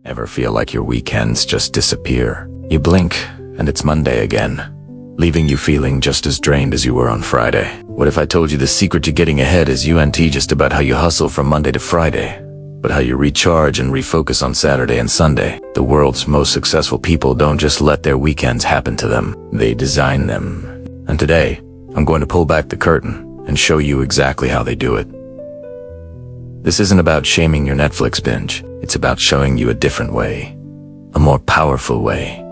Ever feel like your weekends just disappear? You blink, and it's Monday again, leaving you feeling just as drained as you were on Friday. What if I told you the secret to getting ahead isn't just about how you hustle from Monday to Friday, but how you recharge and refocus on Saturday and Sunday? The world's most successful people don't just let their weekends happen to them, they design them. And today, I'm going to pull back the curtain and show you exactly how they do it. This isn't about shaming your Netflix binge. It's about showing you a different way, a more powerful way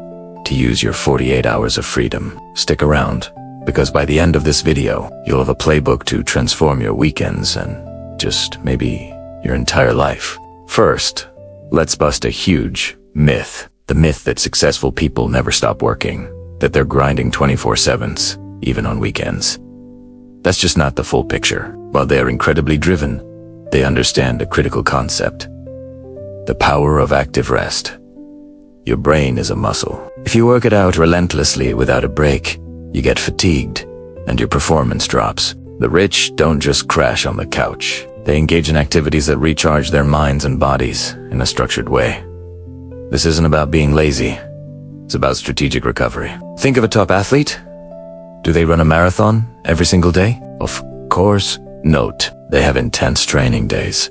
to use your 48 hours of freedom. Stick around, because by the end of this video, you'll have a playbook to transform your weekends and just maybe your entire life. First, let's bust a huge myth. The myth that successful people never stop working, that they're grinding 24/7s, even on weekends. That's just not the full picture. While they are incredibly driven, they understand a critical concept: the power of active rest. Your brain is a muscle. If you work it out relentlessly without a break, you get fatigued, and your performance drops. The rich don't just crash on the couch. They engage in activities that recharge their minds and bodies in a structured way. This isn't about being lazy. It's about strategic recovery. Think of a top athlete. Do they run a marathon every single day? Of course. Note, they have intense training days,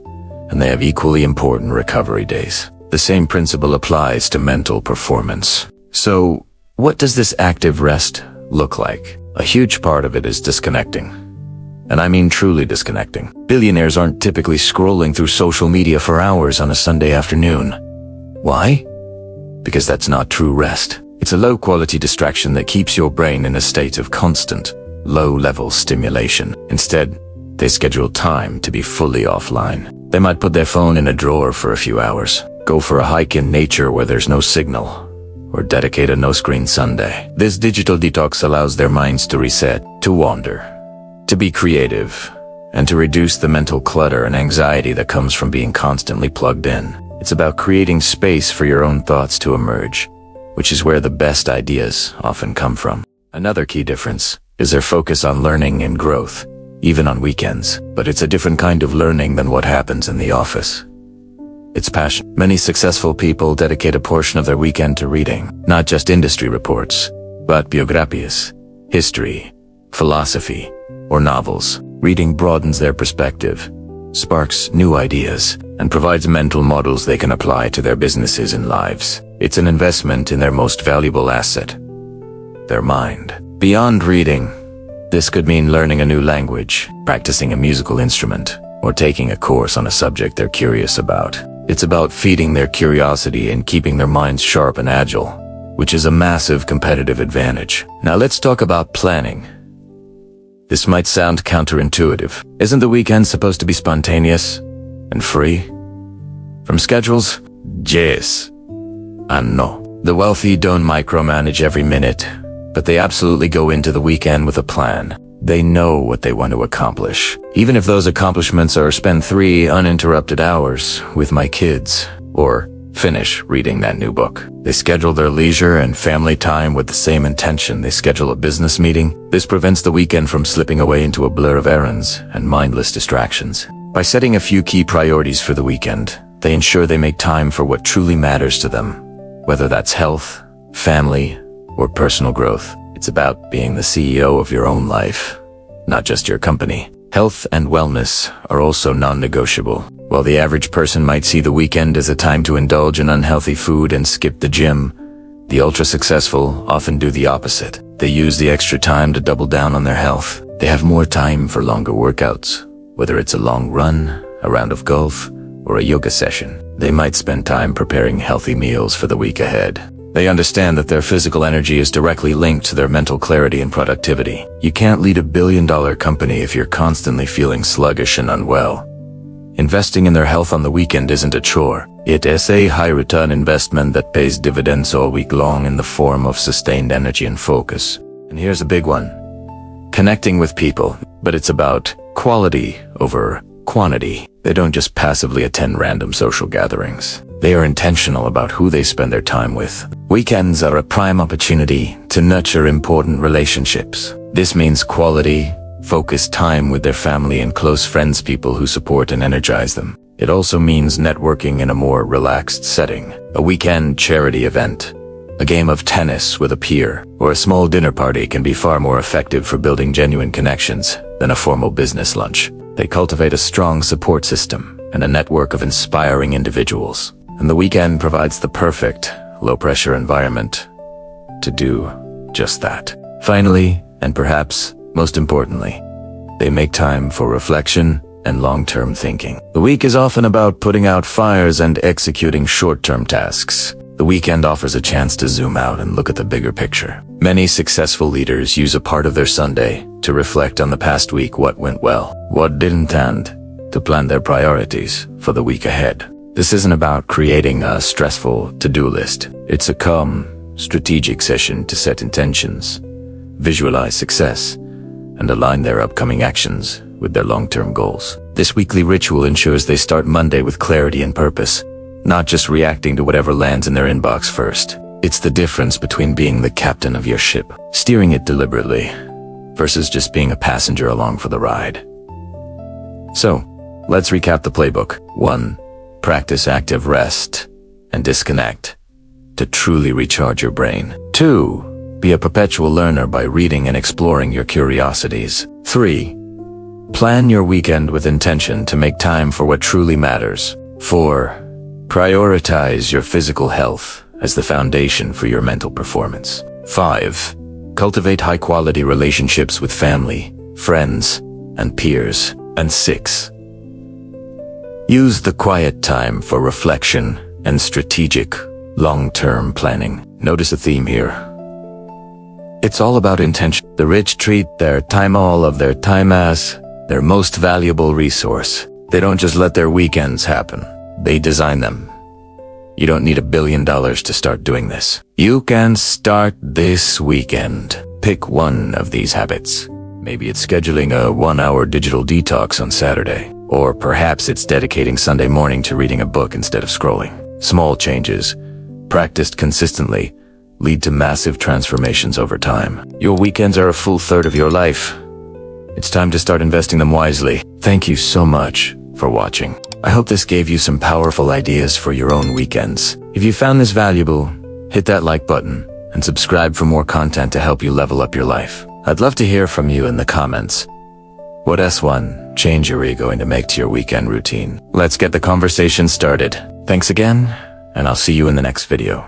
and they have equally important recovery days. The same principle applies to mental performance. So, what does this active rest look like? A huge part of it is disconnecting. And I mean truly disconnecting. Billionaires aren't typically scrolling through social media for hours on a Sunday afternoon. Why? Because that's not true rest. It's a low-quality distraction that keeps your brain in a state of constant, low-level stimulation. Instead, they schedule time to be fully offline. They might put their phone in a drawer for a few hours, go for a hike in nature where there's no signal, or dedicate a no-screen Sunday. This digital detox allows their minds to reset, to wander, to be creative, and to reduce the mental clutter and anxiety that comes from being constantly plugged in. It's about creating space for your own thoughts to emerge, which is where the best ideas often come from. Another key difference is their focus on learning and growth, even on weekends. But it's a different kind of learning than what happens in the office. It's passion. Many successful people dedicate a portion of their weekend to reading, not just industry reports, but biographies, history, philosophy, or novels. Reading broadens their perspective, sparks new ideas, and provides mental models they can apply to their businesses and lives. It's an investment in their most valuable asset, their mind. Beyond reading, this could mean learning a new language, practicing a musical instrument, or taking a course on a subject they're curious about. It's about feeding their curiosity and keeping their minds sharp and agile, which is a massive competitive advantage. Now let's talk about planning. This might sound counterintuitive. Isn't the weekend supposed to be spontaneous and free from schedules? Yes and no. The wealthy don't micromanage every minute, but they absolutely go into the weekend with a plan. They know what they want to accomplish, even if those accomplishments are spend 3 uninterrupted hours with my kids, or finish reading that new book. They schedule their leisure and family time with the same intention they schedule a business meeting. This prevents the weekend from slipping away into a blur of errands and mindless distractions. By setting a few key priorities for the weekend, they ensure they make time for what truly matters to them, whether that's health, family, or personal growth. It's about being the CEO of your own life, not just your company. Health and wellness are also non-negotiable. While the average person might see the weekend as a time to indulge in unhealthy food and skip the gym, the ultra-successful often do the opposite. They use the extra time to double down on their health. They have more time for longer workouts, whether it's a long run, a round of golf, or a yoga session. They might spend time preparing healthy meals for the week ahead. They understand that their physical energy is directly linked to their mental clarity and productivity. You can't lead a billion-dollar company if you're constantly feeling sluggish and unwell. Investing in their health on the weekend isn't a chore. It is a high-return investment that pays dividends all week long in the form of sustained energy and focus. And here's a big one: connecting with people. But it's about quality over quantity. They don't just passively attend random social gatherings. They are intentional about who they spend their time with. Weekends are a prime opportunity to nurture important relationships. This means quality, focused time with their family and close friends, people who support and energize them. It also means networking in a more relaxed setting, a weekend charity event. A game of tennis with a peer or a small dinner party can be far more effective for building genuine connections than a formal business lunch. They cultivate a strong support system and a network of inspiring individuals. And the weekend provides the perfect, low-pressure environment to do just that. Finally, and perhaps most importantly, they make time for reflection and long-term thinking. The week is often about putting out fires and executing short-term tasks. The weekend offers a chance to zoom out and look at the bigger picture. Many successful leaders use a part of their Sunday to reflect on the past week, what went well, what didn't, and to plan their priorities for the week ahead. This isn't about creating a stressful to-do list. It's a calm, strategic session to set intentions, visualize success, and align their upcoming actions with their long-term goals. This weekly ritual ensures they start Monday with clarity and purpose, not just reacting to whatever lands in their inbox first. It's the difference between being the captain of your ship, steering it deliberately, versus just being a passenger along for the ride. So, let's recap the playbook. 1. Practice active rest and disconnect to truly recharge your brain. 2. Be a perpetual learner by reading and exploring your curiosities. 3. Plan your weekend with intention to make time for what truly matters. 4. Prioritize your physical health as the foundation for your mental performance. 5. Cultivate high-quality relationships with family, friends, and peers. And 6. Use the quiet time for reflection and strategic, long-term planning. Notice a theme here. It's all about intention. The rich treat their time, all of their time, as their most valuable resource. They don't just let their weekends happen. They design them. You don't need $1 billion to start doing this. You can start this weekend. Pick one of these habits. Maybe it's scheduling a 1-hour digital detox on Saturday. Or perhaps it's dedicating Sunday morning to reading a book instead of scrolling. Small changes, practiced consistently, lead to massive transformations over time. Your weekends are a full third of your life. It's time to start investing them wisely. Thank you so much for watching. I hope this gave you some powerful ideas for your own weekends. If you found this valuable, hit that like button and subscribe for more content to help you level up your life. I'd love to hear from you in the comments. What S1 change are you going to make to your weekend routine? Let's get the conversation started. Thanks again, and I'll see you in the next video.